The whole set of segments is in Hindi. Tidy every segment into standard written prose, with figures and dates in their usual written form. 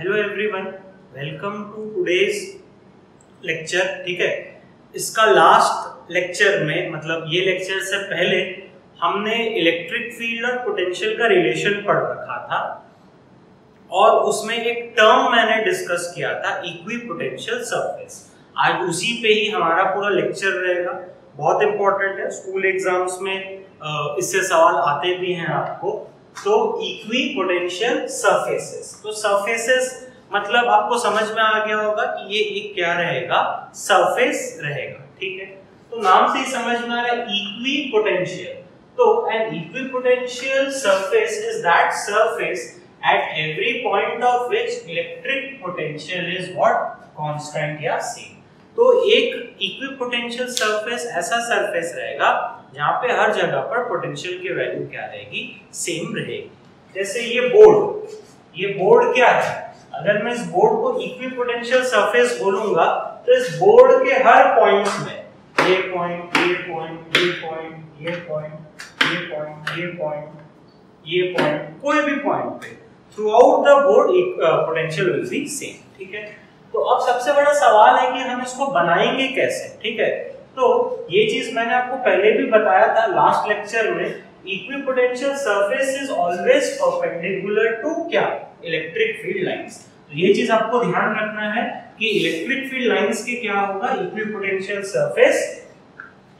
Hello everyone, welcome to today's lecture. ठीक है, इसका लास्ट लेक्चर में मतलब ये लेक्चर से पहले हमने इलेक्ट्रिक फील्ड और पोटेंशियल का रिलेशन पढ़ रखा था और उसमें एक टर्म मैंने डिस्कस किया था, इक्विपोटेंशियल सरफेस। आज उसी पे ही हमारा पूरा लेक्चर रहेगा। बहुत इंपॉर्टेंट है, स्कूल एग्जाम्स में इससे सवाल आते भी हैं आपको। तो इक्विपोटेंशियल सरफेसेस, तो सरफेसेस मतलब आपको समझ में आ गया होगा कि ये एक क्या रहेगा, सरफेस रहेगा। ठीक है, तो नाम से ही समझ में आ रहा है इक्विपोटेंशियल। तो an equipotential surface is that surface at every point of which electric potential is what constant या same। तो एक इक्विपोटेंशियल सरफेस ऐसा सरफेस रहेगा जहां पे हर जगह पर पोटेंशियल की वैल्यू क्या रहेगी, सेम रहेगी। जैसे ये बोर्ड क्या है, अगर मैं इस बोर्ड को इक्विपोटेंशियल सरफेस बोलूंगा तो इस बोर्ड के हर पॉइंट्स में ये पॉइंट, ये पॉइंट, ये पॉइंट, ये पॉइंट, ये पॉइंट, ये पॉइंट, ये पॉइंट, कोई भी पॉइंट पे throughout the board potential will be same. ठीक है, तो अब सबसे बड़ा सवाल है कि हम इसको बनाएंगे कैसे। ठीक है, तो ये चीज मैंने आपको पहले भी बताया था लास्ट लेक्चर में। Equipotential surface is always perpendicular to क्या, इलेक्ट्रिक फील्ड लाइंस। तो ये चीज आपको ध्यान रखना है कि इलेक्ट्रिक फील्ड लाइंस के क्या होगा, इक्विपोटेंशियल सरफेस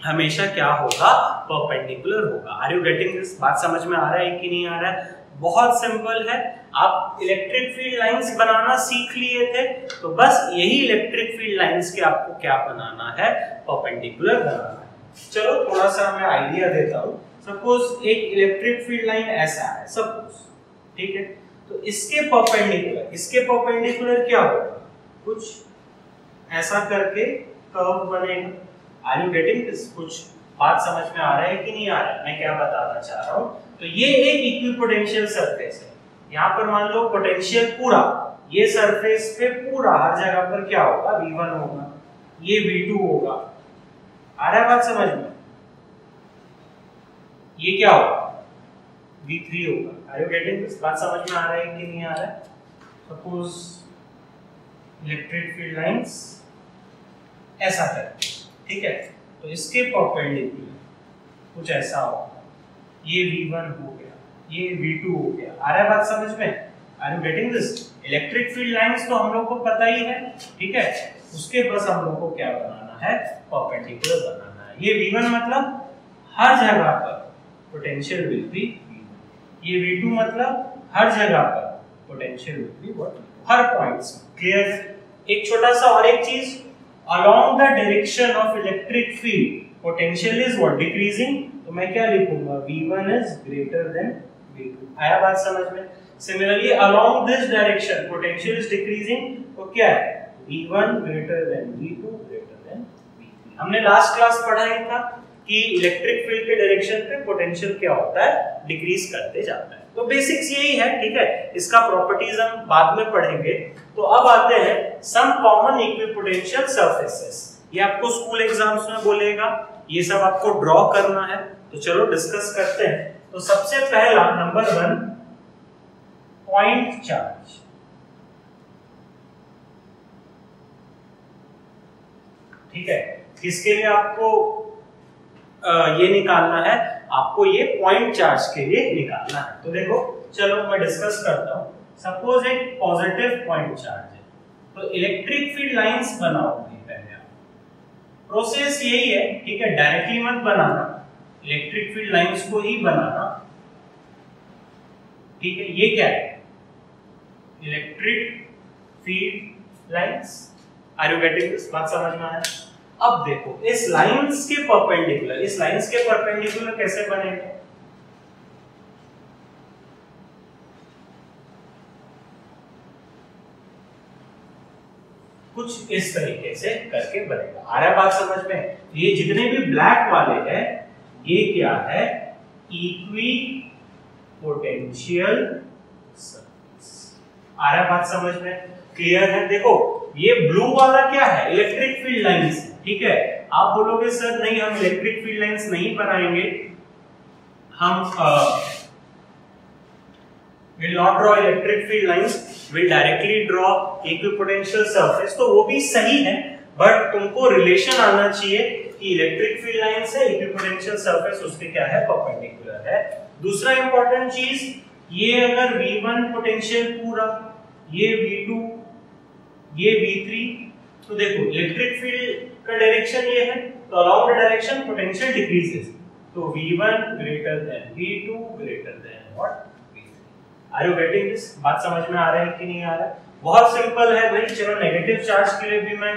हमेशा क्या होगा, परपेंडिकुलर होगा। Are you getting this? बात समझ में आ रहा है कि नहीं आ रहा है? बहुत सिंपल है, आप इलेक्ट्रिक फील्ड लाइंस बनाना सीख लिए थे, तो बस यही इलेक्ट्रिक फील्ड लाइंस के आपको क्या बनाना है, परपेंडिकुलर बनाना है। चलो थोड़ा सा मैं आइडिया देता हूं। सपोज एक इलेक्ट्रिक फील्ड लाइन ऐसा है सपोज, ठीक है, तो इसके परपेंडिकुलर क्या होगा, कुछ ऐसा करके कर्व बनेगा। Are you getting this? कुछ बात समझ में आ रहा है कि नहीं आ रहा है मैं क्या बताना चाह रहा हूं? तो ये एक इक्विपोटेंशियल सरफेस है। यहाँ पर मान लो पोटेंशियल पूरा ये सरफेस पे पूरा हर जगह पर क्या होगा, V1 होगा, ये V2 होगा। आ रहा है बात समझ में? ये क्या होगा, V3 होगा। Are you getting this? बात समझ में आ रहा है कि नहीं आ रहा है? सपोज इलेक्ट्रिक फील्ड लाइंस ऐसा करते, ठीक है, तो इसके परपेंडिकुलर कुछ ऐसा होगा, ये V1 हो गया, ये V2 हो गया। आ रहा है बात समझ में? Are you getting this? Electric field lines तो हम लोग को पता ही है, ठीक है, उसके बस हम लोग को क्या बनाना है, परपेंडिकुलर बनाना है। ये V1 मतलब हर जगह पर पोटेंशियल विल बी V1, ये V2 मतलब हर जगह पर potential will be what, her points. Clear? एक छोटा सा और एक चीज, along the direction of electric field potential is what, decreasing। तो मैं क्या लिखूंगा, V1 is greater than V2। आया बात समझ में? Similarly along this direction potential is decreasing, तो क्या है, V1 greater than V2 greater than V3। हमने लास्ट क्लास पढ़ा ही था कि इलेक्ट्रिक फील्ड के डायरेक्शन पे पोटेंशियल क्या होता है, डिक्रीज करते जाता है। तो बेसिक्स यही है, ठीक है, इसका प्रॉपर्टीज हम बाद में पढ़ेंगे। तो अब आते हैं सम कॉमन इक्विपोटेंशियल सरफेसेस। ये आपको स्कूल एग्जाम्स में बोलेगा, ये सब आपको ड्रॉ करना है। तो चलो डिस्कस करते हैं। तो सबसे पहला नंबर 1, पॉइंट चार्ज। ठीक है, किसके लिए आपको ये निकालना है, आपको ये पॉइंट चार्ज के लिए निकालना है। तो देखो चलो मैं डिस्कस करता हूं। सपोज एक पॉजिटिव पॉइंट चार्ज है, तो इलेक्ट्रिक फील्ड लाइंस बनाओगे पहले आप। प्रोसेस यही है, ठीक है, डायरेक्टली मत बनाना, इलेक्ट्रिक फील्ड लाइंस को ही बनाना। ठीक है, ये क्या है, electric field lines. Are you getting this? बात समझ में आया? अब देखो इस लाइंस के परपेंडिकुलर कैसे बनेगा, कुछ इस तरीके से करके बनेगा। आ रहा है बात समझ में? ये जितने भी ब्लैक वाले हैं ये क्या है, इक्विपोटेंशियल सरफेस। आ रहा है बात समझ में? क्लियर है? देखो ये ब्लू वाला क्या है, इलेक्ट्रिक फील्ड लाइंस। ठीक है, आप बोलोगे सर नहीं हम इलेक्ट्रिक फील्ड लाइंस नहीं बनाएंगे, हम will not draw electric field lines, will directly draw equipotential surface। तो वो भी सही है, बट तुमको रिलेशन आना चाहिए कि इलेक्ट्रिक फील्ड लाइन से इक्विपोटेंशियल सरफेस उसके क्या है, परपेंडिकुलर है। दूसरा इंपॉर्टेंट चीज, ये अगर V1 पोटेंशियल पूरा, ये V2, ये V3, तो देखो इलेक्ट्रिक फील्ड का डायरेक्शन ये है, तो along the direction potential decreases, तो V1 greater than V2 greater than what, V3। Are you getting this? बात समझ में आ रहा है कि नहीं आ रहा है? बहुत सिंपल है भाई। चलो नेगेटिव चार्ज के लिए भी मैं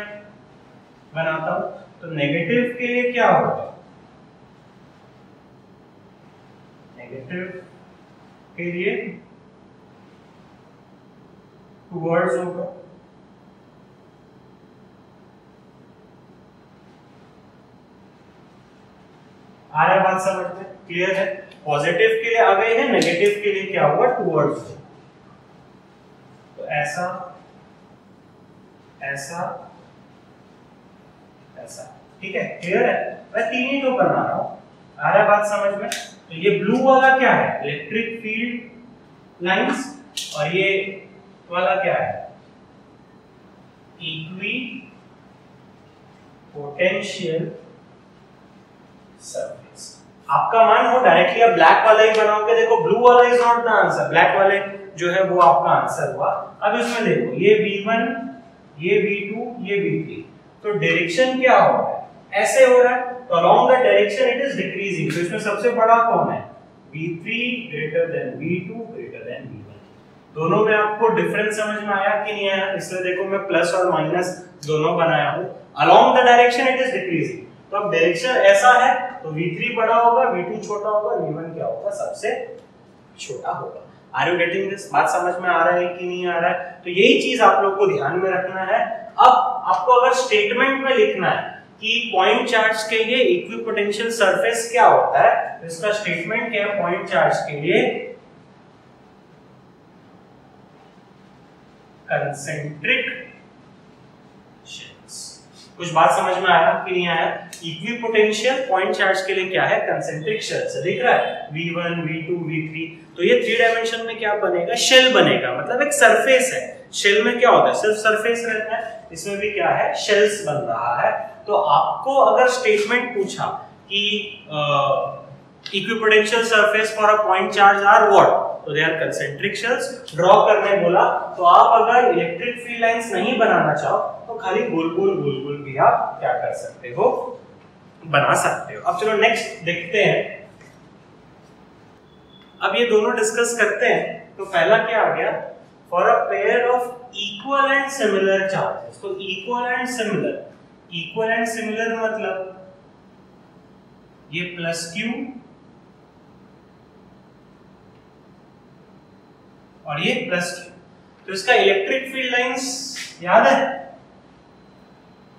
बनाता हूं। तो नेगेटिव के लिए क्या होगा, नेगेटिव के लिए टुवर्ड्स होगा, आ रहा है बात समझ में, क्लियर है? पॉजिटिव के लिए आ गए हैं, नेगेटिव के लिए क्या होगा, टुवर्ड्स। तो ऐसा ऐसा ऐसा, ठीक है, क्लियर है? मैं तीन ही तो बना रहा हूं, आ रहा है बात समझ में? तो ये ब्लू वाला क्या है, इलेक्ट्रिक फील्ड लाइंस, और ये वाला क्या है, इक्वी पोटेंशियल सरफेस। आपका मान हो डायरेक्टली आप ब्लैक वाला ही बनाओगे। देखो ब्लू वाला is not the answer, black वाले जो है वो आपका आंसर हुआ। अब इसमें देखो ये V1, ये V2, ये V3, तो डायरेक्शन क्या हो रहा है, ऐसे हो रहा है, तो along the direction it is decreasing. तो इसमें सबसे बड़ा कौन है, V3 greater than V2 greater then V1। दोनों में आपको डिफरेंस समझ में आया कि नहीं आया? इसलिए देखो मैं प्लस और माइनस दोनों बनाया हूं। Along the direction it is decreasing, तो अब डायरेक्शन ऐसा है तो V3 बड़ा होगा, V2 छोटा होगा, V1 क्या होगा, सबसे छोटा होगा। Are you getting this? बात समझ में आ रहा है कि नहीं आ रहा है? तो यही चीज आप लोग को ध्यान में रखना है। अब आपको अगर स्टेटमेंट में लिखना है कि पॉइंट चार्ज के लिए इक्विपोटेंशियल सरफेस क्या होता है, तो इसका स्टेटमेंट क्या है, पॉइंट चार्ज के लिए कंसेंट्रिक शेल्स। कुछ बात समझ में आया कि नहीं आया? इक्विपोटेंशियल पॉइंट चार्ज के लिए क्या है, कंसेंट्रिक शेल्स। दिख रहा है V1, V2, V3। तो ये 3 डायमेंशन में क्या बनेगा, शेल बनेगा, मतलब एक सरफेस है। शेल में क्या होता है, सिर्फ सरफेस रहता है, इसमें भी क्या है, शेल्स बन रहा है। तो आपको अगर स्टेटमेंट पूछा कि equipotential surface for a point charge are what, तो they are concentric shells. Draw करने बोला तो आप अगर इलेक्ट्रिक फील्ड लाइंस नहीं बनाना चाहो तो खाली गोल गोल भी आप क्या कर सकते हो, बना सकते हो। अब चलो नेक्स्ट देखते हैं। अब ये दोनों डिस्कस करते हैं। तो पहला क्या आ गया, for a pair of equal and similar charges. तो इक्वल एंड सिमिलर मतलब ये प्लस Q और ये प्लस Q। तो इसका इलेक्ट्रिक फील्ड लाइंस याद है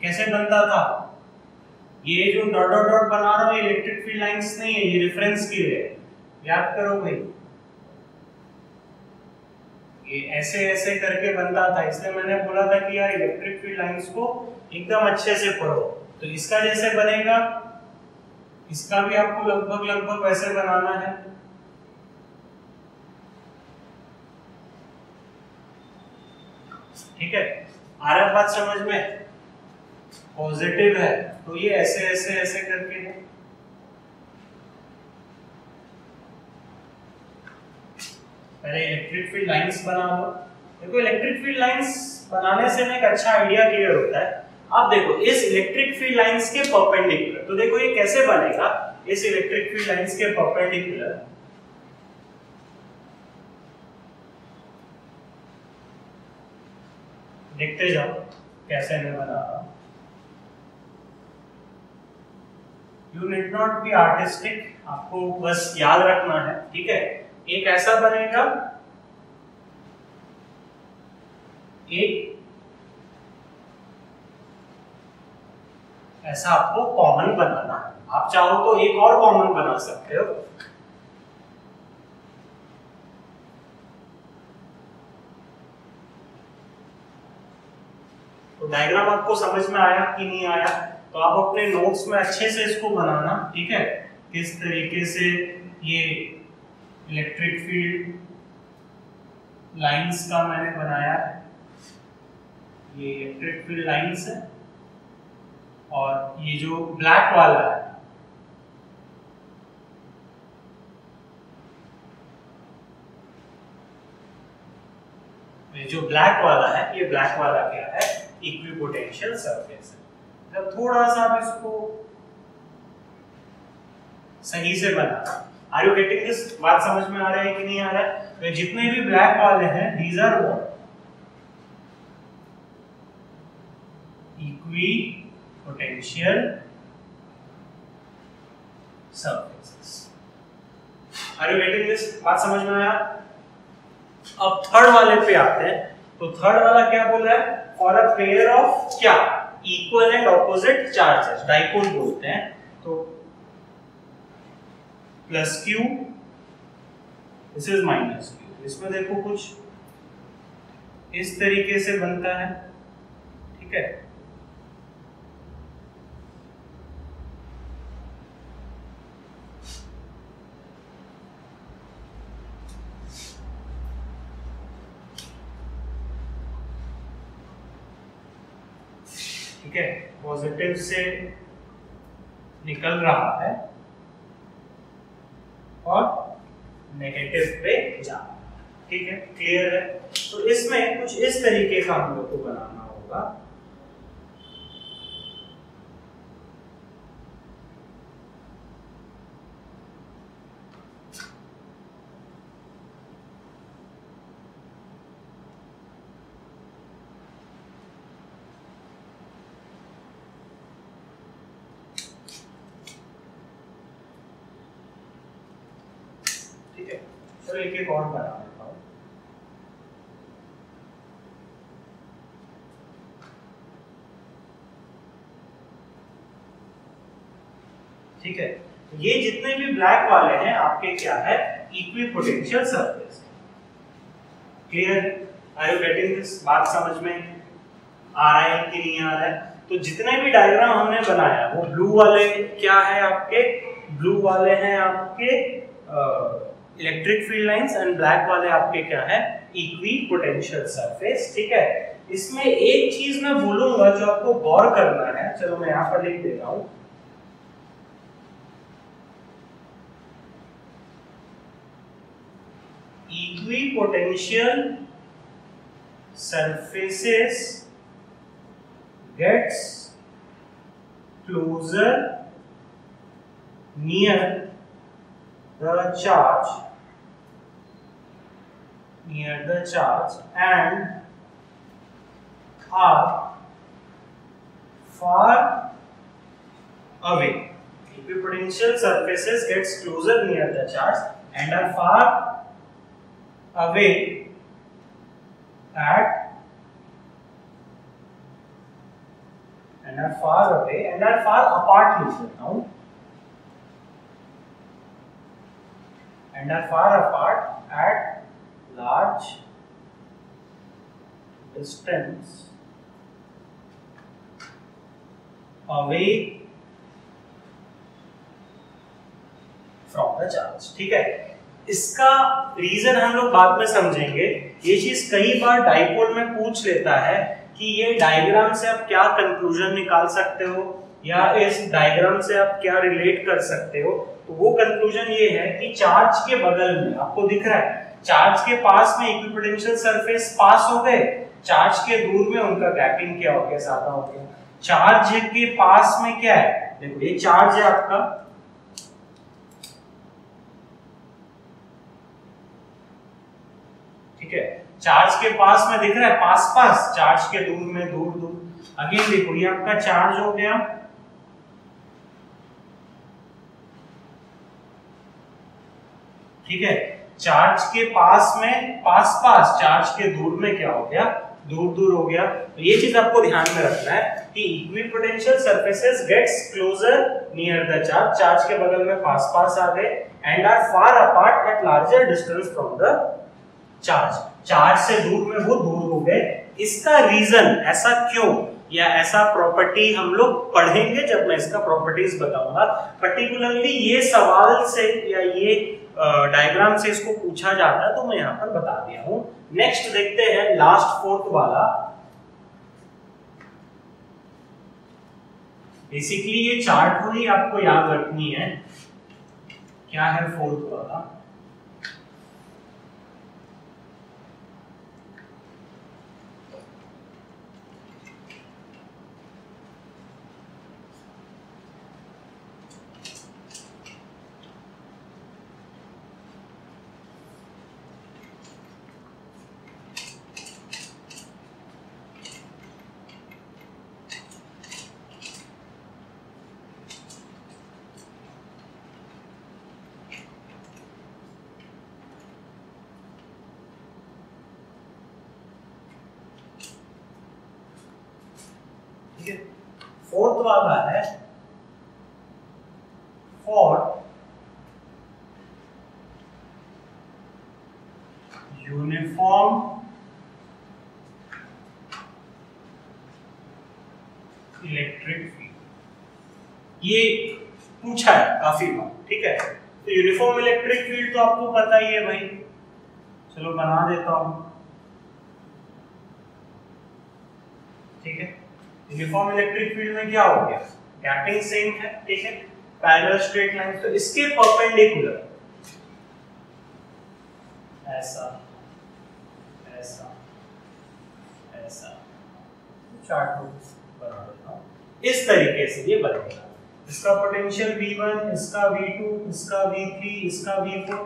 कैसे बनता था? ये जो डॉट डॉट डॉट बना रहा हूं इलेक्ट्रिक फील्ड लाइंस नहीं है, ये रेफरेंस के लिए याद करो भाई। ये ऐसे ऐसे करके बनता था, इसलिए मैंने बोला था कि यार इलेक्ट्रिक फील्ड लाइंस को एकदम अच्छे से पढ़ो। तो इसका जैसे बनेगा, इसका भी आपको लगभग वैसे बनाना है। ठीक है, आ रहा है बात समझ में? पॉजिटिव है तो ये ऐसे ऐसे ऐसे करके है। पहले इलेक्ट्रिक फील्ड लाइंस बना लो। देखो इलेक्ट्रिक फील्ड लाइंस बनाने से ना एक अच्छा आइडिया क्लियर होता है। अब देखो इस इलेक्ट्रिक फील्ड लाइंस के परपेंडिकुलर, तो देखो ये कैसे बनेगा, इस इलेक्ट्रिक फील्ड लाइंस के परपेंडिकुलर देखते जाओ कैसे मैं बना रहा हूं। You need not be artistic, आपको बस याद रखना है, ठीक है? एक ऐसा बनेगा, एक ऐसा आपको कॉमन बनाना है। आप चाहो तो एक और कॉमन बना सकते हो। तो डायग्राम आपको समझ में आया कि नहीं आया? तो आप अपने नोट्स में अच्छे से इसको बनाना, ठीक है? किस तरीके से ये इलेक्ट्रिक फील्ड लाइंस का मैंने बनाया है, ये इलेक्ट्रिक फील्ड लाइंस है, और ये जो ब्लैक वाला है ये ब्लैक वाला क्या है, इक्विपोटेंशियल सरफेस है। जब थोड़ा सा आप इसको सही से बनाना, आर यू गेटिंग दिस? बात समझ में आ रहा है कि नहीं आ रहा है? तो जितने भी ब्लैक वाले हैं these are what, equipotential surfaces. Are you getting this? बात समझ में आया? अब थर्ड वाले पे आते हैं। तो थर्ड वाला क्या बोल रहा है? फॉर अ पेयर ऑफ क्या, equal and opposite charges, dipole बोलते हैं। तो plus Q, this is minus Q. इसमें देखो कुछ इस तरीके से बनता है, ठीक है। ठीक है, पॉजिटिव से निकल रहा है और नेगेटिव पे जा रहा है, ठीक है, क्लियर है। तो इसमें कुछ इस तरीके का हम लोग को बनाना होगा। ठीक है, चलो एक और बना देता हूं। ठीक है, ये जितने भी ब्लैक वाले हैं आपके क्या है, equipotential surface. Clear? Are you getting this? बात समझ में आ रहा है कि नहीं आ रहा है? तो जितने भी डायग्राम हमने बनाया वो ब्लू वाले क्या है आपके, ब्लू वाले हैं आपके electric field lines, and black वाले आपके क्या है, इक्विपोटेंशियल सरफेस। ठीक है, इसमें एक चीज मैं बोलूंगा जो आपको गौर करना है, चलो मैं यहां पर लिख दे रहा हूं। Equipotential surfaces gets closer near the charge and are far away. Equipotential surfaces gets closer near the charge and are far away and are far apart, listen now, and are far apart at large distance away from the charge। ठीक है, इसका रीजन हम लोग बाद में समझेंगे। ये चीज कई बार डाइपोल में पूछ लेता है कि ये डायग्राम से आप क्या कंक्लूजन निकाल सकते हो, या इस डायग्राम से आप क्या रिलेट कर सकते हो। तो वो कंक्लूजन ये है कि चार्ज के बगल में आपको दिख रहा है, चार्ज के पास में इक्विपोटेंशियल सरफेस पास हो गए, चार्ज के दूर में उनका गैपिंग क्या हो गया, ज्यादा हो गया। चार्ज के पास में क्या है, देखो ये चार्ज है आपका, ठीक है, चार्ज के पास में दिख रहा है, पास पास, चार्ज के दूर में दूर दूर। अगेन देखो ये आपका चार्ज हो गया, ठीक है, चार्ज के पास में पास पास, चार्ज के दूर में क्या हो गया, दूर दूर हो गया। तो ये चीज आपको ध्यान में रखना है कि equipotential surfaces gets closer near the charge, charge के बगल में पास पास आ गए, and are far apart at larger distance from the charge, charge से दूर में वो दूर हो गए। इसका रीजन ऐसा क्यों, या ऐसा प्रॉपर्टी हम लोग पढ़ेंगे जब मैं इसका प्रॉपर्टीज बताऊंगा। पर्टिकुलरली ये सवाल से या ये डायग्राम से इसको पूछा जाता है तो मैं यहाँ पर बता दिया हूँ। नेक्स्ट देखते हैं लास्ट फोर्थ वाला। बेसिकली ये चार्ट को ही आपको याद रखनी है। क्या है फोर्थ वाला? फोर्थ वाला है फॉर यूनिफॉर्म इलेक्ट्रिक फील्ड। ये पूछा है काफी बार, ठीक है। तो यूनिफॉर्म इलेक्ट्रिक फील्ड तो आपको पता ही है भाई, चलो बना देता हूं, ठीक है। यूनिफॉर्म इलेक्ट्रिक फील्ड में क्या हो गया, गैपिंग सेम है, ठीक है, पैरेलल स्ट्रेट लाइन, तो इसके परपेंडिकुलर ऐसा ऐसा ऐसा चार्ट बना देता हूं, इस तरीके से ये बनेगा। इसका पोटेंशियल V1, इसका V2, इसका V3, इसका V4,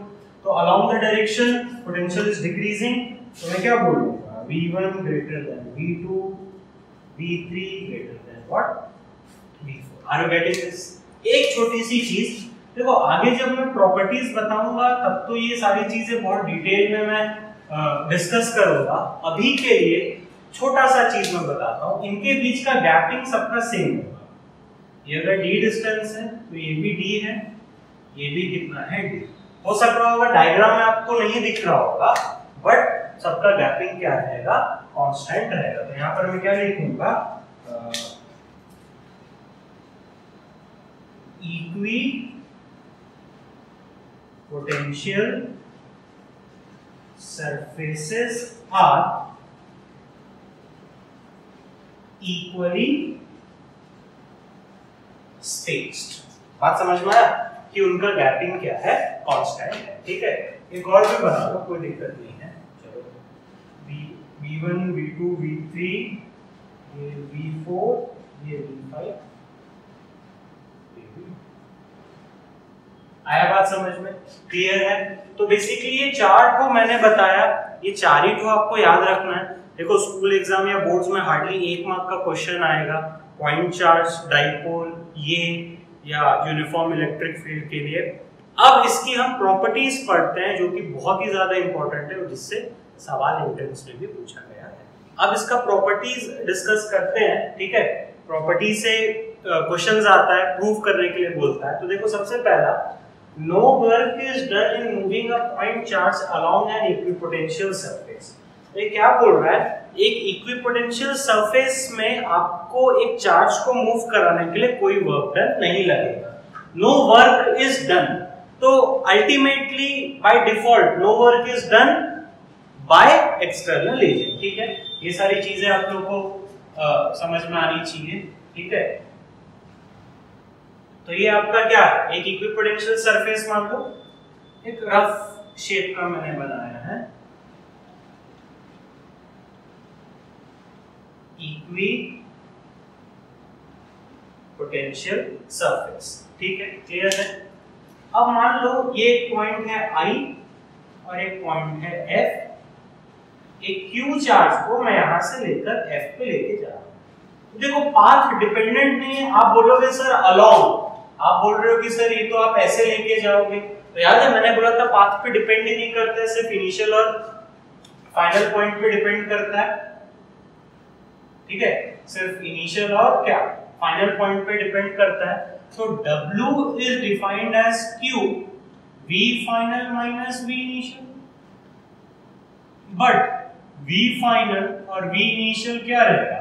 तो along the direction potential is decreasing, तो मैं क्या बोलूंगा, V1 greater than V2, V3 greater than what? V4. Are you getting this? एक छोटी सी चीज देखो, आगे जब मैं प्रॉपर्टीज बताऊंगा तब तो ये सारी चीजें बहुत डिटेल में मैं डिस्कस करूंगा। अभी के लिए छोटा सा चीज मैं बताता हूँ, इनके बीच का गैपिंग सबका सेम होगा। ये अगर d डिस्टेंस है तो ये भी d है, ये भी कितना है d। हो सक रहा होगा डायग्राम में आपको नहीं दिख रहा होगा, बट सबका गैपिंग क्या रहेगा, कांस्टेंट रहेगा। तो यहाँ पर मैं क्या लिखूंगा, equipotential surfaces are equally spaced. बात समझ में आया कि उनका गैपिंग क्या है, कांस्टेंट है, ठीक है। एक और भी बना लो, कोई दिक्कत नहीं है। चलो V1, V2, V3, ये V4, ये V5, आया बात समझ में, क्लियर है। तो बेसिकली ये चार को मैंने बताया, ये चार ही तो आपको याद रखना है। देखो स्कूल एग्जाम या बोर्ड्स में हार्डली 1 मार्क का क्वेश्चन आएगा, पॉइंट चार्ज, डाइपोल, ये या यूनिफॉर्म इलेक्ट्रिक फील्ड के लिए। अब इसकी हम प्रॉपर्टीज पढ़ते हैं, जो कि बहुत ही ज्यादा इंपॉर्टेंट है और जिससे सवाल एंट्रेंस में भी पूछा गया है। अब इसका प्रॉपर्टीज डिस्कस करते हैं, ठीक है। प्रॉपर्टी से क्वेश्चंस आता है, प्रूव करने के लिए बोलता है। तो देखो सबसे पहला, no work is done in moving a point charge along an equipotential surface. ये क्या बोल रहा है, एक इक्विपोटेंशियल सरफेस में आपको एक चार्ज को मूव कराने के लिए कोई वर्क डन नहीं लगेगा। नो वर्क इज डन, तो ultimately by default no work is done by external agent, ठीक है। ये सारी चीजें आप लोगों को समझ में आनी चाहिए, ठीक है। तो ये आपका क्या है, एक इक्विपोटेंशियल सरफेस मान लो, एक रफ शेप का मैंने बनाया है, इक्वी पोटेंशियल सरफेस, ठीक है, क्लियर है। अब मान लो ये एक पॉइंट है I और एक पॉइंट है F। एक Q चार्ज को मैं यहां से लेकर F पे लेके जा रहा हूं। देखो पाथ डिपेंडेंट नहीं है। आप बोलोगे सर अलोंग, आप बोल रहे हो कि सर ये तो आप ऐसे लेके जाओगे, तो याद है मैंने बोला था पाथ पे डिपेंड ही नहीं करता है, सिर्फ इनिशियल और फाइनल पॉइंट पे डिपेंड करता है, ठीक है। सिर्फ इनिशियल और क्या फाइनल पॉइंट पे डिपेंड करता है। तो W is defined as Q, V final minus V initial, but V final और V initial क्या रहेगा,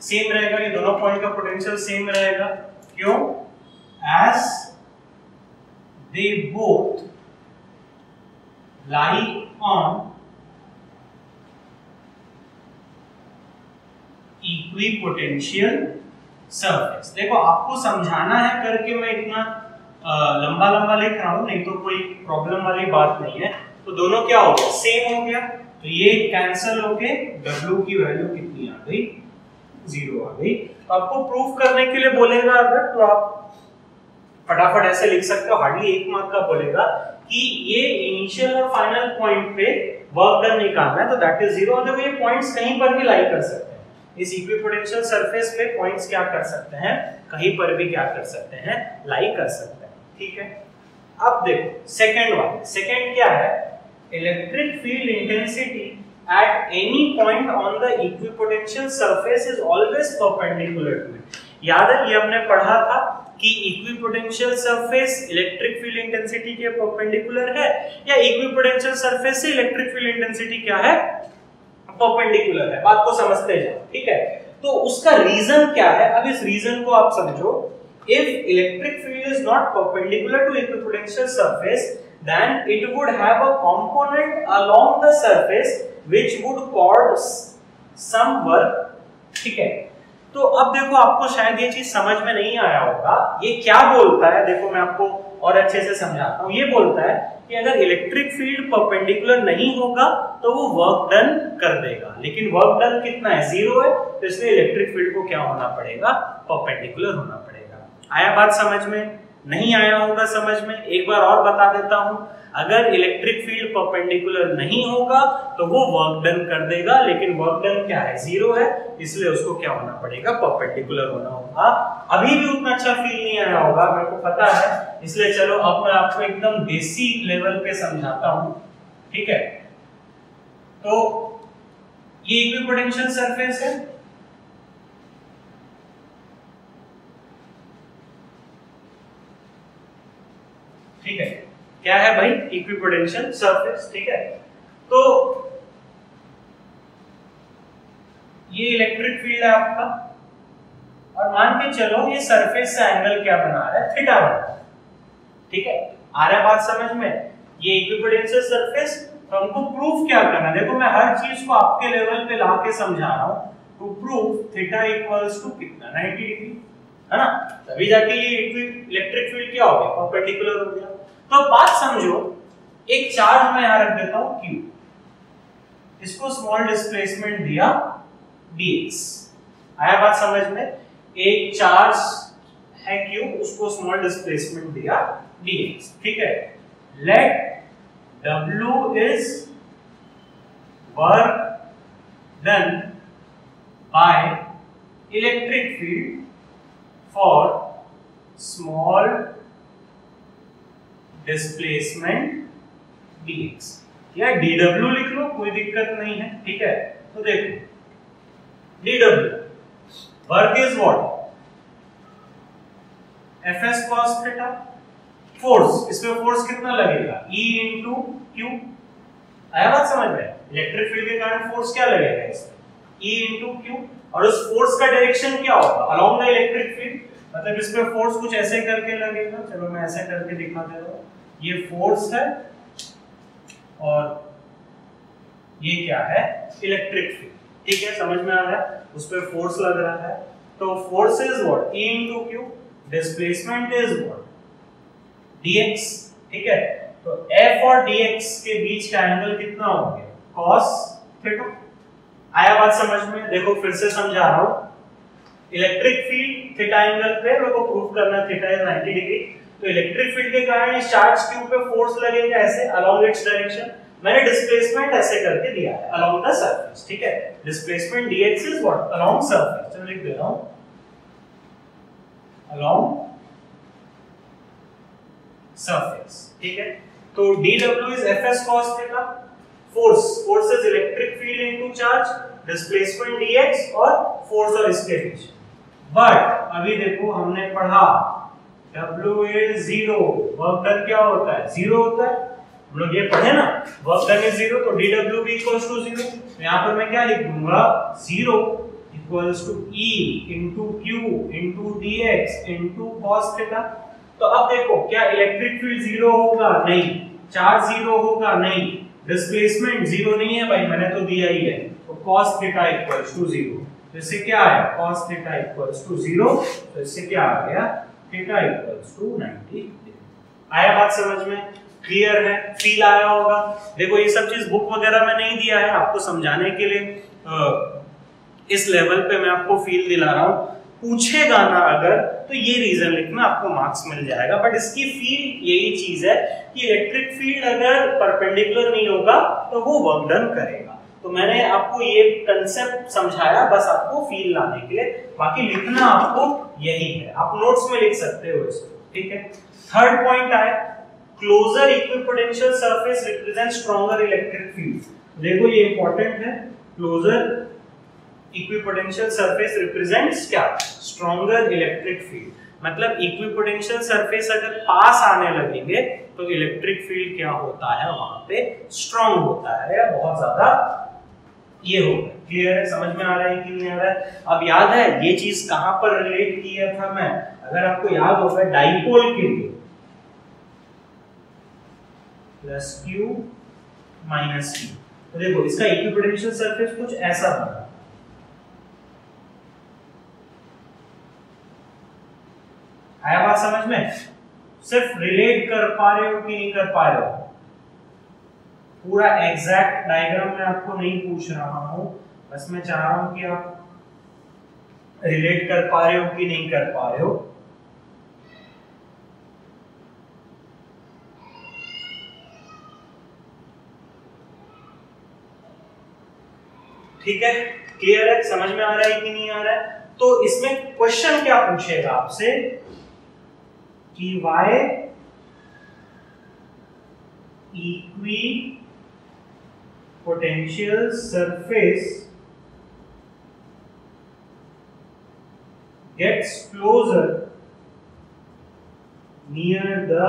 सेम रहेगा। ये दोनों पॉइंट का पोटेंशियल सेम रहेगा, क्यों, as they both lie on equipotential surface. देखो आपको समझाना है करके मैं इतना लंबा लंबा लिख रहा हूं, नहीं तो कोई प्रॉब्लम वाली बात नहीं है। तो दोनों क्या हो गया, सेम हो गया, तो ये कैंसिल होके W की वैल्यू कितनी आ गई, 0 आ गई। तो आपको प्रूफ करने के लिए बोलेगा अगर, तो आप फटाफट ऐसे लिख सकते हो, हार्डली 1 मार्क का बोलेगा कि ये इनिशियल और फाइनल पॉइंट पे वर्क डन निकालना है, तो दैट इज 0। देखो ये पॉइंट्स कहीं पर भी लाई कर सकते हैं, इस इक्विपोटेंशियल सरफेस पे पॉइंट्स क्या कर सकते हैं, कहीं पर भी क्या कर सकते हैं, लाई कर सकते हैं, ठीक है। अब देखो सेकंड वाला, सेकंड क्या है, electric field intensity at any point on the equipotential surface is always perpendicular to it। याद है ये हमने पढ़ा था कि equipotential surface electric field intensity के परपेंडिकुलर है, या इक्विपोटेंशियल सरफेस से इलेक्ट्रिक फील्ड इंटेंसिटी क्या है, परपेंडिकुलर है। बात को समझते जाओ, ठीक है। तो उसका रीजन क्या है, अब इस रीजन को आप समझो। If electric field is not perpendicular to equipotential surface, then it would have a component along the surface which would cause some work, ठीक है। तो अब देखो आपको शायद ये चीज समझ में नहीं आया होगा, ये क्या बोलता है, देखो मैं आपको और अच्छे से समझाता हूँ। ये बोलता है कि अगर इलेक्ट्रिक फील्ड परपेंडिकुलर नहीं होगा तो वो वर्क डन कर देगा, लेकिन वर्क डन कितना है, 0 है, तो इसलिए इलेक्ट्रिक फील्ड को क्या होना पड़ेगा, परपेंडिकुलर होना पड़ेगा। आया बात समझ में, नहीं आया होगा समझ में, एक बार और बता देता हूं। अगर इलेक्ट्रिक फील्ड परपेंडिकुलर नहीं होगा तो वो वर्क डन कर देगा, लेकिन वर्क डन क्या है, 0 है, इसलिए उसको क्या होना पड़ेगा, परपेंडिकुलर होना होगा। अभी भी उतना अच्छा फील नहीं आया होगा, मेरे को पता है, इसलिए चलो अब मैं आपको एकदम बेसिक लेवल पे समझाता हूं, ठीक है। तो ये इक्विपोटेंशियल सरफेस है, ठीक है, क्या है भाई, इक्विपोटेंशियल सरफेस, ठीक है। तो ये इलेक्ट्रिक फील्ड है आपका, और मान के चलो ये सरफेस से एंगल क्या बना रहा है, थीटा बना रहा है, ठीक है। आ रहा है बात समझ में, ये इक्विपोटेंशियल सरफेस, तो हमको प्रूफ क्या करना है, देखो मैं हर चीज को आपके लेवल पे ला के समझा रहा हूं। To prove theta equals to कितना, 90 डिग्री, है ना, तभी जाके ये इलेक्ट्रिक फील्ड क्या हो गया, परपेंडिकुलर हो गया। तो बात समझो, एक चार्ज मैं यहां रख देता हूं Q, इसको स्मॉल डिस्प्लेसमेंट दिया dx, आया बात समझ में, एक चार्ज है Q, उसको स्मॉल डिस्प्लेसमेंट दिया dx, ठीक है। Let W is work done by electric field for small displacement dx, या dw लिख लो, कोई दिक्कत नहीं है, ठीक है। तो देखो dw work is what, fs cos theta, force, इसमें फोर्स कितना लगेगा, E into Q, आया बात समझ में, इलेक्ट्रिक फील्ड के कारण फोर्स क्या लगेगा इसमें, E into Q, और उस फोर्स का डायरेक्शन क्या होगा, अलोंग द इलेक्ट्रिक फील्ड, मतलब इस पे फोर्स कुछ ऐसे करके लगेगा, चलो मैं ऐसे करके दिखा दे रहा हूं, ये फोर्स है और ये क्या है, इलेक्ट्रिक फील्ड, ठीक है, समझ में आ रहा है, उस पे फोर्स लग रहा है। तो force is what, E into Q, displacement is what, dx, ठीक है। तो f और dx के बीच का एंगल कितना हो गया, cos थीटा, आया बात समझ में। देखो फिर से समझा रहा हूं, इलेक्ट्रिक फील्ड थीटा एंगल पे मेरे को प्रूव करना, थीटा इज 90 डिग्री, तो इलेक्ट्रिक फील्ड के कारण इस चार्ज क्यू पे फोर्स लगेगा ऐसे अलोंग इट्स डायरेक्शन, मैंने डिस्प्लेसमेंट ऐसे करके दिया है अलोंग द सरफेस, ठीक है। Displacement dx is what, along surface, चलो लिख दे रहा हूं, अलोंग सरफेस, ठीक है। तो dw is fs cos theta, force is electric field into charge, displacement dx और फोर्स और इसके बीच। बट अभी देखो हमने पढ़ा W इज 0, वर्क डन क्या होता है, 0 होता है, हम लोग ये पढ़े ना, वर्क डन इज 0, तो dw भी इक्वल्स टू 0, तो यहां पर मैं क्या लिख दूंगा, 0 equals to E into Q into dx into cos theta. तो अब देखो क्या इलेक्ट्रिक फील्ड 0 होगा, नहीं, चार्ज जीरो होगा नहीं, डिस्प्लेसमेंट जीरो नहीं है भाई, मैंने तो दिया ही है, तो cos थीटा इक्वल्स टू 0। तो इससे क्या आया, cos थीटा इक्वल्स टू 0, तो इससे क्या आ गया, थीटा इक्वल्स टू 90। आया बात समझ में, क्लियर है, फील आया होगा। देखो ये सब चीज बुक वगैरह में नहीं दिया है, आपको समझाने के लिए इस लेवल पे मैं आपको फील दिला रहा हूँ। पूछेगा ना अगर तो ये रीजन लिखना, आपको मार्क्स मिल जाएगा। बट इसकी फील यही चीज है कि इलेक्ट्रिक फील्ड अगर परपेंडिकुलर नहीं होगा तो वो वर्क डन करेगा। तो मैंने आपको ये कंसेप्ट समझाया बस आपको फील लाने के लिए, बाकी लिखना आपको यही है, आप नोट्स में लिख सकते हो इसको, ठीक है। थर्ड पॉइंट है, closer equipotential surface represent stronger electric field. देखो ये इंपॉर्टेंट है, क्लोजर इक्विपोटेंशियल सरफेस रिप्रेजेंट्स क्या, स्ट्रॉन्गर इलेक्ट्रिक फील्ड। मतलब इक्विपोटेंशियल सरफेस अगर पास आने लगेंगे तो इलेक्ट्रिक फील्ड क्या होता है, वहां पे स्ट्रॉन्ग होता है या बहुत ज्यादा ये होगा। क्लियर है, समझ में आ रहा है कि नहीं आ रहा है। अब याद है ये चीज कहां पर रिलेट किया था मैं, अगर आपको याद होगा डाइपोल के लिए प्लस क्यू माइनस क्यू, तो देखो इसका इक्विपोटेंशियल सरफेस कुछ ऐसा बना। आया बात समझ में, सिर्फ रिलेट कर पा रहे हो कि नहीं कर पा रहे हो, पूरा एग्जैक्ट डायग्राम मैं आपको नहीं पूछ रहा हूं, बस मैं चाह रहा हूं कि आप रिलेट कर पा रहे हो कि नहीं कर पा रहे हो। ठीक है, क्लियर है, समझ में आ रहा है कि नहीं आ रहा है। तो इसमें क्वेश्चन क्या पूछेगा आपसे कि why equipotential surface gets closer near the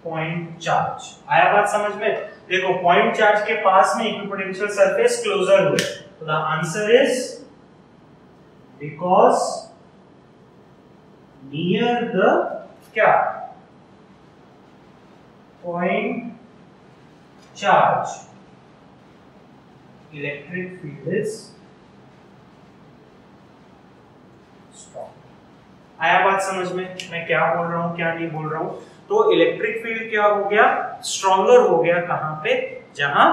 point charge। आया बात समझ में, देखो पॉइंट चार्ज के पास में इक्विपोटेंशियल सरफेस क्लोजर हुए, तो the answer is because near the क्या, point charge electric field is strong. आया बात समझ में, मैं क्या बोल रहा हूं क्या नहीं बोल रहा हूं। तो इलेक्ट्रिक फील्ड क्या हो गया, स्ट्रॉन्गर हो गया, कहां पे, जहां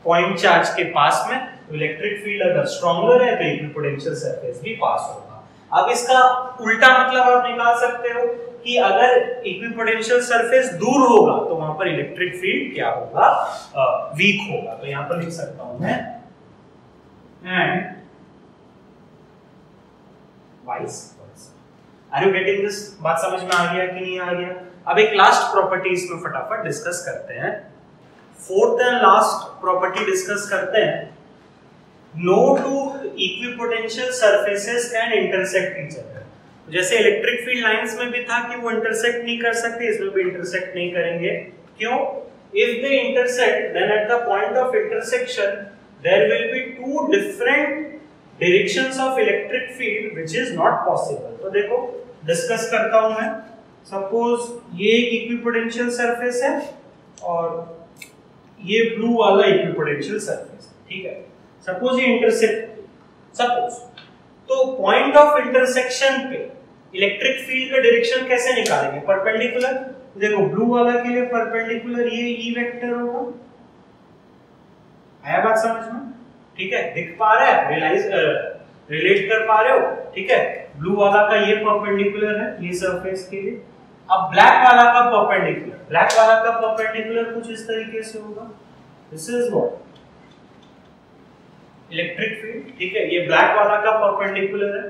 पॉइंट चार्ज के पास में। इलेक्ट्रिक फील्ड अगर स्ट्रॉन्गर है तो इक्विपोटेंशियल सरफेस भी पास होगा। अब इसका उल्टा मतलब आप निकाल सकते हो कि अगर इक्विपोटेंशियल सरफेस दूर होगा तो वहां पर इलेक्ट्रिक फील्ड क्या होगा, वीक होगा। तो यहां पर लिख सकता हूं मैं and vice versa. Are you getting this, बात समझ में आ गया कि नहीं आ गया। अब एक लास्ट प्रॉपर्टी इसमें फटाफट डिस्कस करते हैं, fourth and last property discuss करते हैं। No two equipotential surfaces can intersect each other. जैसे इलेक्ट्रिक फील्ड लाइंस में भी था कि वो इंटरसेक्ट नहीं कर सकते, इसमें भी इंटरसेक्ट नहीं करेंगे। क्यों, if they intersect then at the point of intersection there will be two different directions of electric field which is not possible। तो देखो डिस्कस करता हूं मैं, सपोज ये एक इक्विपोटेंशियल सरफेस है और ये ब्लू वाला इक्विपोटेंशियल सरफेस, ठीक है। सपोज ये इंटरसेक्ट, सपोज, तो पॉइंट ऑफ इंटरसेक्शन पे इलेक्ट्रिक फील्ड का डायरेक्शन कैसे निकालेंगे, परपेंडिकुलर। देखो ब्लू वाला के लिए परपेंडिकुलर ये ई वेक्टर होगा। आया बात समझ में, ठीक है, दिख पा रहा है, रिलेट कर पा रहे हो, ठीक है। ब्लू वाला का ये परपेंडिकुलर है ये सरफेस के लिए। अब ब्लैक वाला का परपेंडिकुलर, ब्लैक वाला का परपेंडिकुलर कुछ इस तरीके से होगा, this is what electric field, ठीक है। ये ब्लैक वाला का परपेंडिकुलर है,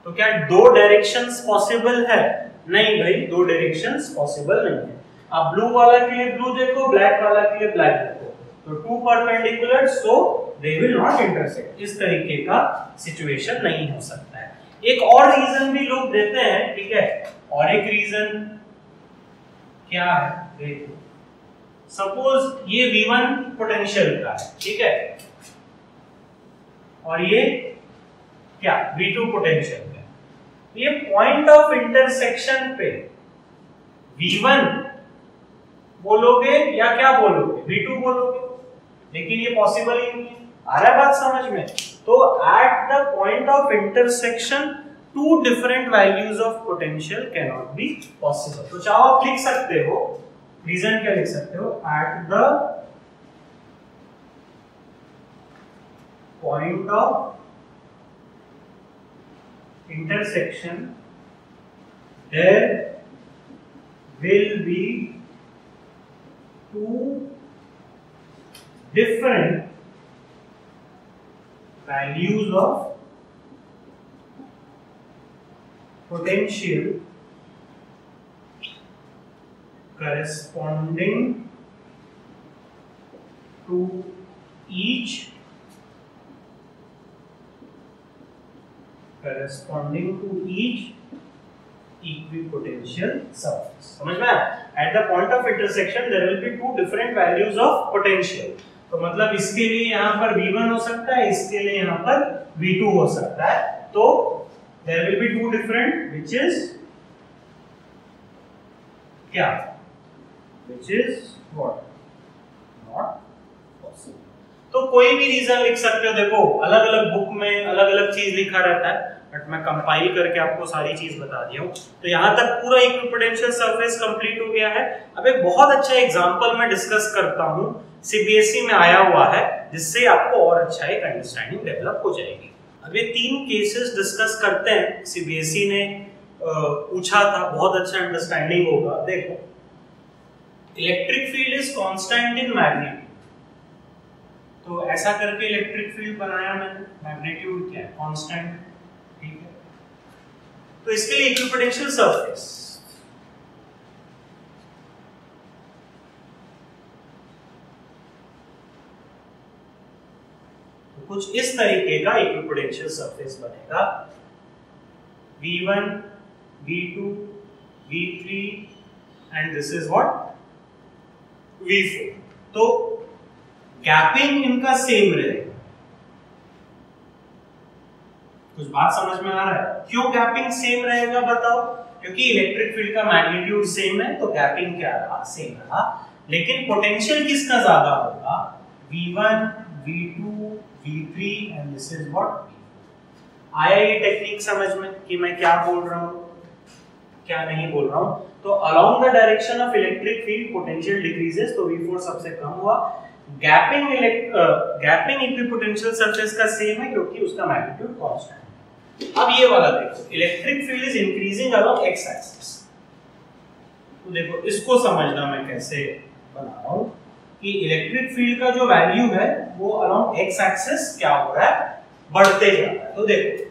तो क्या दो डायरेक्शंस पॉसिबल है, नहीं भाई, दो डायरेक्शंस पॉसिबल नहीं है। अब ब्लू वाला के लिए ब्लू देखो, ब्लैक वाला के लिए ब्लैक देखो, तो two perpendicular so they will not intersect. इस तरीके का सिचुएशन नहीं हो सकता है। एक और रीजन भी लोग देते हैं, ठीक है, और एक रीजन क्या है, देखो सपोज ये V1 पोटेंशियल का है, ठीक है, और ये क्या V2 पोटेंशियल पे, ये पॉइंट ऑफ इंटरसेक्शन पे V1 बोलोगे या क्या बोलोगे, V2 बोलोगे, लेकिन ये पॉसिबल ही नहीं है। आ रहा है बात समझ में? तो at the point of intersection two different values of potential can not be possible. तो चाहो आप लिख सकते हो, रीजन क्या लिख सकते हो, eight the point of intersection there will be two different values of potential corresponding to each equipotential surface। समझ में आया? At the point of intersection there will be two different values of potential। तो मतलब इसके लिए यहाँ पर V1 हो सकता है, इसके लिए यहाँ पर V2 हो सकता है। तो there will be two different, which is क्या? Which is what? Not possible। तो कोई भी रीजन लिख सकते हो। देखो अलग अलग बुक में अलग अलग चीज लिखा रहता है, बट मैं कंपाइल करके आपको सारी चीज बता दिया हूँ। तो यहाँ तक पूरा इक्विपोटेंशियल सरफेस कंप्लीट हो गया है। अब एक बहुत अच्छा एग्जांपल मैं डिस्कस करता हूँ, सीबीएसई में आया हुआ है, जिससे आपको और अच्छा एक अंडरस्टैंडिंग डेवलप हो जाएगी। अब ये 3 केसेस डिस्कस करते हैं, सीबीएसई ने पूछा था, बहुत अच्छा अंडरस्टैंडिंग होगा। देखो, electric field is constant in magnitude, तो ऐसा करके इलेक्ट्रिक फील्ड बनाया मैंने, मैग्नीट्यूड क्या है, कांस्टेंट, ठीक है। तो इसके लिए इक्विपोटेंशियल सरफेस, तो कुछ इस तरीके का इक्विपोटेंशियल सरफेस बनेगा, V1, V2, V3 and this is what, V4। तो गैपिंग इनका सेम रहेगा। कुछ बात समझ में आ रहा है? क्यों गैपिंग सेम रहेगा बताओ? क्योंकि इलेक्ट्रिक फील्ड का मैग्नीट्यूड सेम है, तो गैपिंग क्या रहा, सेम रहा। लेकिन पोटेंशियल किसका ज्यादा होगा, V1, V2, V3 and this is what. आया ये टेक्निक समझ में कि मैं क्या बोल रहा हूं, क्या नहीं बोल रहा हूं? तो along the direction of electric field potential decreases, तो V4 सबसे कम हुआ। गैपिंग इक्विपोटेंशियल सरफेस का सेम है क्योंकि उसका मैग्नीट्यूड कांस्टेंट है। अब ये वाला देखो, electric field is increasing along x axis. तो देखो इसको समझना मैं कैसे बना रहा हूं कि इलेक्ट्रिक फील्ड का जो वैल्यू है वो अलोंग एक्स एक्सिस क्या हो रहा है, बढ़ते जा रहा है। तो देखो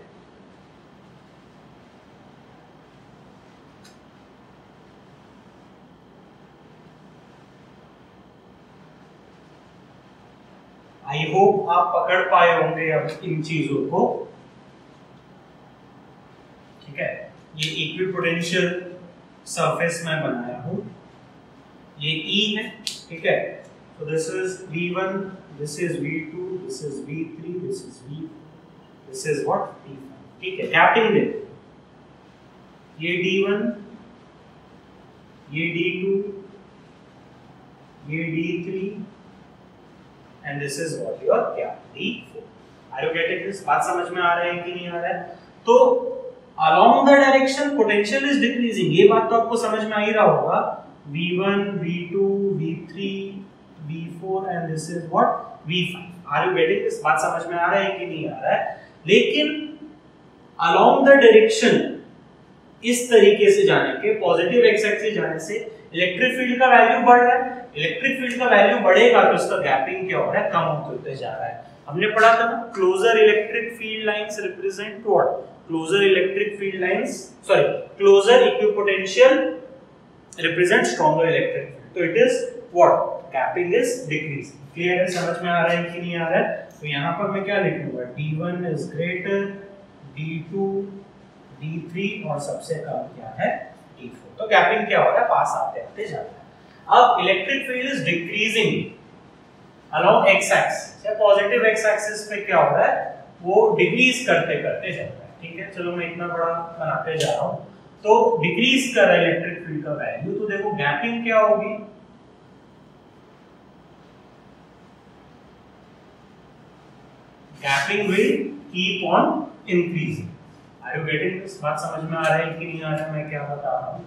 आई होप आप पकड़ पाए होंगे अब इन चीजों को, ठीक है। ये इक्विपोटेंशियल सरफेस मैं बनाया हूं, ये E है, ठीक है। तो this is V1, this is V2, this is V3, this is V4, this is what, V5, ठीक है। गैपिंग देखो, ये D1, ये D2, ये D3 and this is what your क्या, D4। Are you getting this? बात समझ में आ रहा है कि नहीं आ रहा है? तो along the direction potential is decreasing, ये बात तो आपको समझ में आ ही रहा होगा। V1, V2, V3, V4 and this is what, V5। Are you getting this? बात समझ में आ रहा है कि नहीं आ रहा है? लेकिन along the direction इस तरीके से जाने के, पॉजिटिव एक्स एक्सिस जाने से इलेक्ट्रिक फील्ड का वैल्यू बढ़ रहा है। इलेक्ट्रिक फील्ड का वैल्यू बढ़ेगा तो उसका गैपिंग क्या हो रहा है, कम होते जा रहा है। हमने पढ़ा था ना, closer electric field lines represent what, closer electric field lines, sorry closer equipotential represent stronger electric field. तो it is what, gapping is decreasing. Clear है, समझ में आ रहा है कि नहीं आ रहा है? तो यहाँ पर मैं क्या लिखूंगा, D1 is greater, D2, D3 और सबसे कम क्या है, D4। तो गैपिंग क्या हो रहा है, पास आते आते जा रहा है। अब electric field is decreasing along x axis, या पॉजिटिव एक्स एक्सिस पे क्या हो रहा है, वो डिक्रीज करते करते जाता है। ठीक है, चलो मैं इतना बड़ा बनाते जा रहा हूं। तो डिक्रीज कर रहा है इलेक्ट्रिक फील्ड का वैल्यू, तो देखो गैपिंग क्या होगी, gapping will keep on increasing. Are you getting this? बात समझ में आ रहा है कि नहीं आ रहा है मैं क्या बता रहा हूं?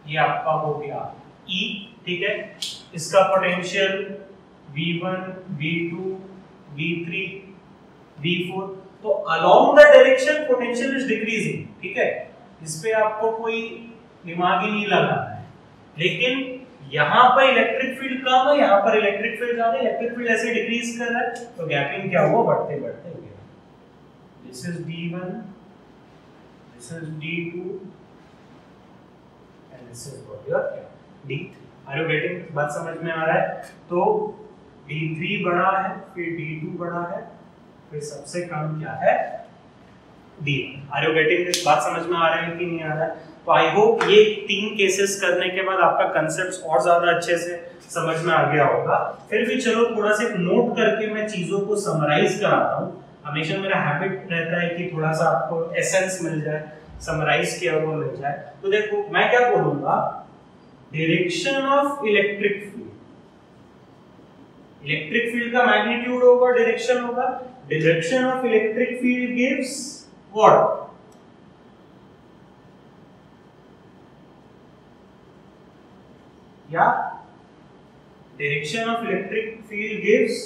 ये आपका हो गया E, ठीक है, इसका potential V1, V2, V3, V4, तो along the direction potential is decreasing. ठीक है, इस पे आपको कोई दिमाग ही नहीं लगाना है, लेकिन यहाँ पर इलेक्ट्रिक फील्ड कम है, यहाँ पर इलेक्ट्रिक फील्ड ज्यादा है, इलेक्ट्रिक फील्ड ऐसे डिक्रीज कर रहा है, तो गैपिंग क्या हुआ, बढ़ते बढ़ते हो गया। This is D1, this is D2 and this is what your D3। Are you getting? बात समझ में आ रहा है? तो D3 बड़ा है, फिर D2 बड़ा है, फिर सबसे कम क्या है, D1। Are you getting this? बात समझ में आ रहा है कि नहीं आ रहा है? तो आई होप ये 3 केसेस करने के बाद आपका कंसेप्ट और ज्यादा अच्छे से समझ में आ गया होगा। फिर भी चलो थोड़ा सा नोट करके मैं चीजों को समराइज कराता हूँ। हमेशा मेरा हैबिट रहता है कि थोड़ा सा आपको एसेंस मिल जाए, समराइज किया हुआ मिल जाए। तो देखो मैं क्या बोलूंगा, direction of electric field, electric field का मैग्नीट्यूड होगा, डायरेक्शन होगा, direction of electric field gives what, या direction of electric field gives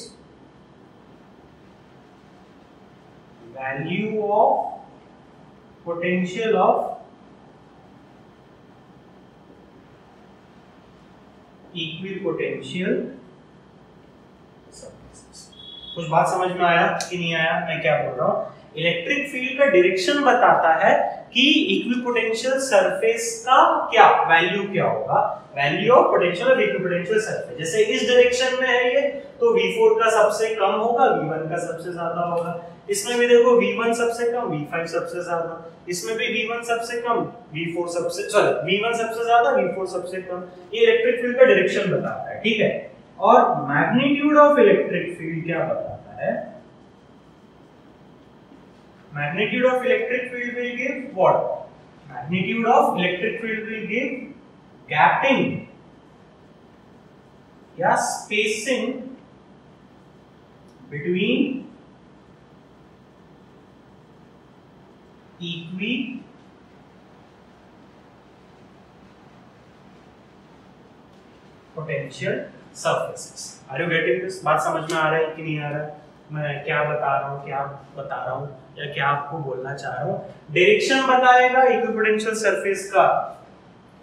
value of potential of equipotential surfaces. कुछ बात समझ में आया कि नहीं आया मैं क्या बोल रहा हूं? इलेक्ट्रिक फील्ड का डायरेक्शन बताता है कि इक्विपोटेंशियल सरफेस का क्या वैल्यू क्या होगा, value of potential of equipotential surface. जैसे इस डायरेक्शन में है ये, तो V4 का सबसे कम होगा, V1 का सबसे ज्यादा होगा। इसमें भी देखो V1 सबसे कम, V5 सबसे ज्यादा, इसमें भी V1 सबसे कम, V4 सबसे V1 सबसे ज्यादा, V4 सबसे कम। ये इलेक्ट्रिक फील्ड का डायरेक्शन बताता है। ठीक है, और मैग्नीट्यूड ऑफ इलेक्ट्रिक फील्ड क्या बताता है? Magnitude of electric field will give what? Magnitude of electric field will give gapping या spacing between equipotential surfaces. Are you getting this? बात समझ में आ रहा है कि नहीं आ रहा है? मैं क्या बता रहा हूँ, क्या बता रहा हूँ या क्या आपको बोलना चाह रहा हूँ? डायरेक्शन बताएगा इक्विपोटेंशियल सरफेस का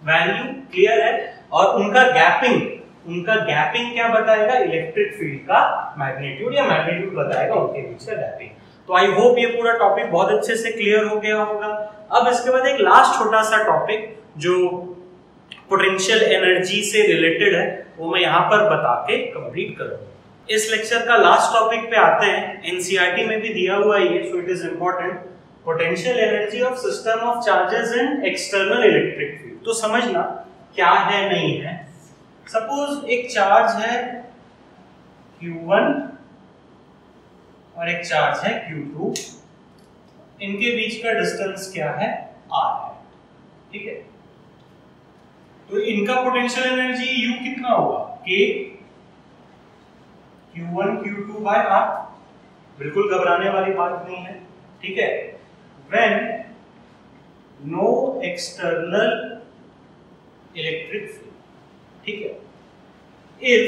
वैल्यू, क्लियर है, और उनका गैपिंग क्या बताएगा? इलेक्ट्रिक फील्ड का मैग्नीट्यूड या मैग्नीट्यूड बताएगा उनके बीच का गैपिंग। तो आई होप ये पूरा टॉपिक बहुत अच्छे से क्लियर हो गया होगा। अब इसके बाद एक लास्ट छोटा सा टॉपिक जो पोटेंशियल एनर्जी से रिलेटेड है, वो मैं यहाँ पर बता के कंप्लीट करूँगा। इस लेक्चर का लास्ट टॉपिक पे आते हैं, एनसीईआरटी में भी दिया हुआ है, so it is important. Potential energy of system of charges in external electric field. तो समझना क्या है नहीं है। सपोज एक चार्ज है Q1 और एक चार्ज है Q2, इनके बीच का डिस्टेंस क्या है? R है। ठीक है, तो इनका पोटेंशियल एनर्जी U कितना होगा? K Q1 Q2 by R। बिल्कुल घबराने वाली बात नहीं है। ठीक है, when no external electric field, ठीक है, if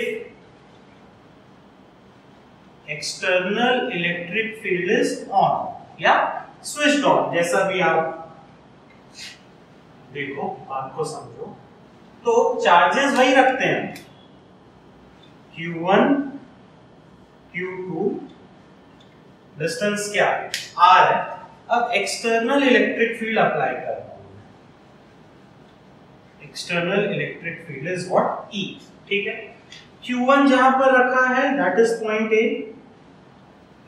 external electric field is on या switched on, जैसा भी आप देखो, बात को समझो, तो चार्जेस वही रखते हैं, Q1 Q2, डिस्टेंस क्या है? R है। अब एक्सटर्नल इलेक्ट्रिक फील्ड अप्लाई करना है। External electric field is what? E। ठीक है, Q1 जहां पर रखा है that is point A,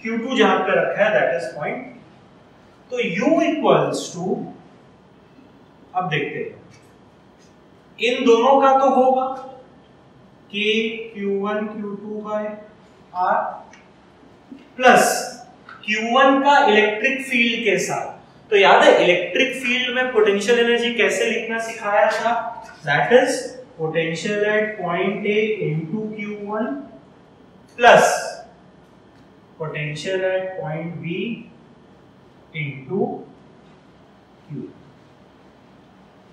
Q2 जहां पर रखा है दैट इज पॉइंट, तो U इक्वल्स टू, अब देखते हैं, इन दोनों का तो होगा K Q1 Q2 by R, plus Q1 का इलेक्ट्रिक फील्ड के साथ। तो याद है इलेक्ट्रिक फील्ड में पोटेंशियल एनर्जी कैसे लिखना सिखाया था? That is potential at point A into Q1 plus potential at point B into Q।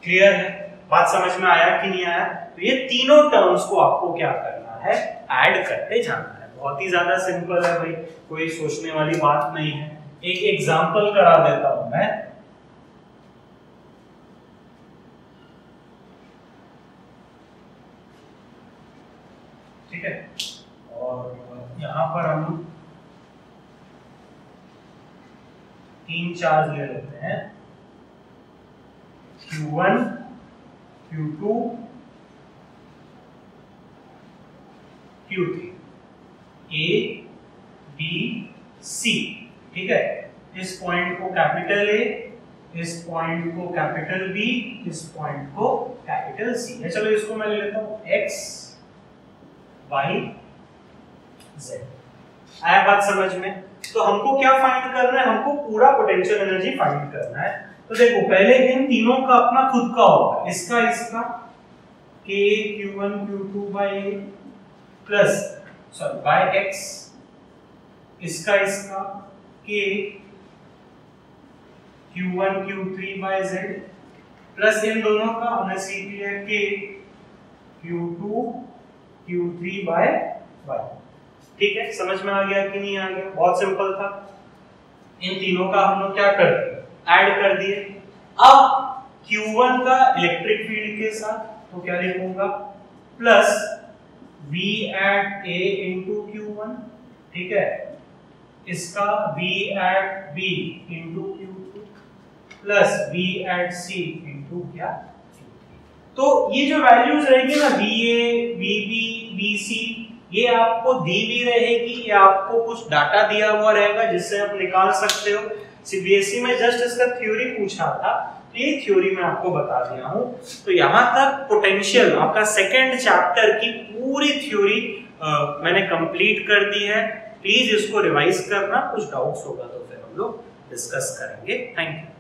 Clear है? बात समझ में आया कि नहीं आया? तो ये तीनों टर्म्स को आपको क्या करना है? ऐड करते जाना है। बहुत ही ज्यादा सिंपल है भाई, कोई सोचने वाली बात नहीं है। एक एग्जांपल करा देता हूं मैं। ठीक है, और यहां पर हम 3 चार्ज ले लेते हैं, Q1, Q2, Q3, A, B, C। ठीक है, इस पॉइंट को कैपिटल A, इस पॉइंट को कैपिटल B, इस पॉइंट को कैपिटल C है। चलो इसको मैं ले लेता हूं X, Y, Z। आया बात समझ में? तो हमको क्या फाइंड करना है? हमको पूरा पोटेंशियल एनर्जी फाइंड करना है। तो देखो पहले इन तीनों का अपना खुद का होगा, इसका K Q1 Q2 by A plus sorry by X, इसका K Q1 Q3 by Z plus इन दोनों का हमने सीख लिया K Q2 Q3 by Y। ठीक है, समझ में आ गया कि नहीं आ गया? बहुत सिंपल था। इन तीनों का हम लोग क्या कर दिए? ऐड कर दिए। अब Q1 का इलेक्ट्रिक फील्ड के साथ तो क्या लिखूंगा? Plus V at A into Q1, ठीक है, इसका V at B into Q2 plus V at C into क्या? तो ये जो वैल्यूज रहेगी ना VA, VB, VC, ये आपको दी भी रहेगी या आपको कुछ डाटा दिया हुआ रहेगा जिससे आप निकाल सकते हो। सीबीएसई में जस्ट इसका थ्योरी पूछा था, ये थ्योरी मैं आपको बता दिया हूं। तो यहां तक पोटेंशियल आपका सेकंड चैप्टर की पूरी थ्योरी मैंने कंप्लीट कर दी है। प्लीज इसको रिवाइज करना, कुछ डाउट्स होगा तो फिर हम लोग डिस्कस करेंगे। Thank you.